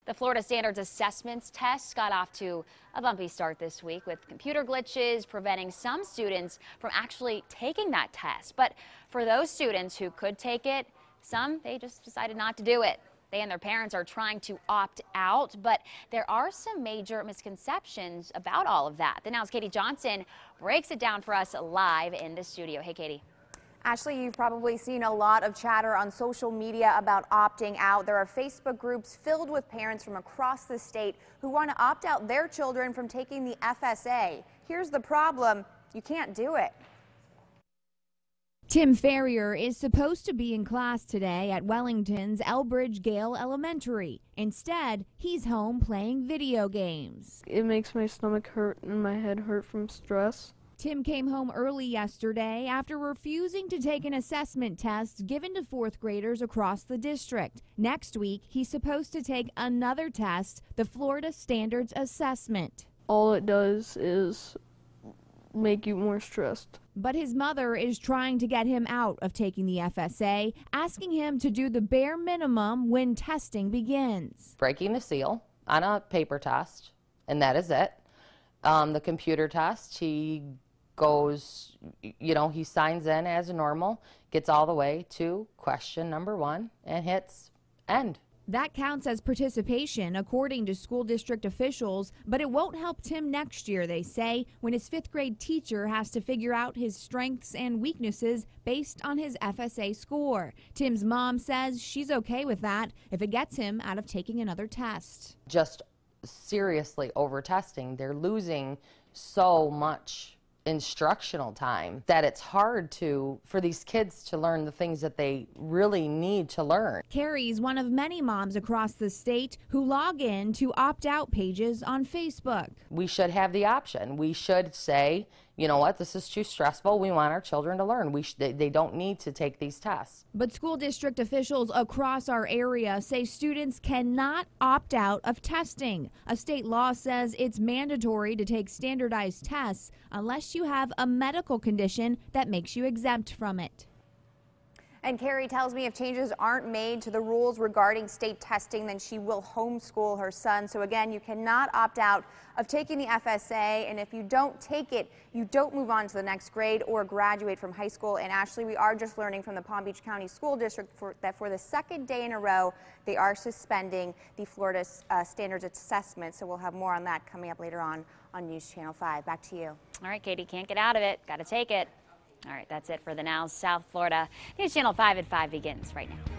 The Florida Standards Assessments test got off to a bumpy start this week with computer glitches preventing some students from actually taking that test. But for those students who could take it, they just decided not to do it. They and their parents are trying to opt out, but there are some major misconceptions about all of that. The Now's Katie Johnson breaks it down for us live in the studio. Hey, Katie. Ashley, you've probably seen a lot of chatter on social media about opting out. There are Facebook groups filled with parents from across the state who want to opt out their children from taking the FSA. Here's the problem: you can't do it. Tim Ferrier is supposed to be in class today at Wellington's Elbridge Gale Elementary. Instead, he's home playing video games. It makes my stomach hurt and my head hurt from stress. Tim came home early yesterday after refusing to take an assessment test given to fourth graders across the district. Next week, he's supposed to take another test, the Florida Standards Assessment. All it does is make you more stressed. But his mother is trying to get him out of taking the FSA, asking him to do the bare minimum when testing begins. Breaking the seal on a paper test, and that is it. The computer test, he goes, he signs in as normal, gets all the way to question number 1 and hits end. That counts as participation, according to school district officials, but it won't help Tim next year, they say, when his 5th grade teacher has to figure out his strengths and weaknesses based on his FSA score. Tim's mom says she's okay with that if it gets him out of taking another test. Just seriously over testing. They're losing so much instructional time that it's hard for these kids to learn the things that they really need to learn. Carrie's one of many moms across the state who log in to opt-out pages on Facebook. We should have the option. We should say, you know what, this is too stressful. We want our children to learn. They don't need to take these tests. But school district officials across our area say students cannot opt out of testing. A state law says it's mandatory to take standardized tests unless you have a medical condition that makes you exempt from it. And Carrie tells me if changes aren't made to the rules regarding state testing, then she will homeschool her son. So again, you cannot opt out of taking the FSA, and if you don't take it, you don't move on to the next grade or graduate from high school. And Ashley, we are just learning from the Palm Beach County School District that for the second day in a row, they are suspending the Florida Standards Assessment. So we'll have more on that coming up later on News Channel 5. Back to you. All right, Katie, can't get out of it. Got to take it. All right, that's it for the Now South Florida. News Channel 5 at 5 begins right now.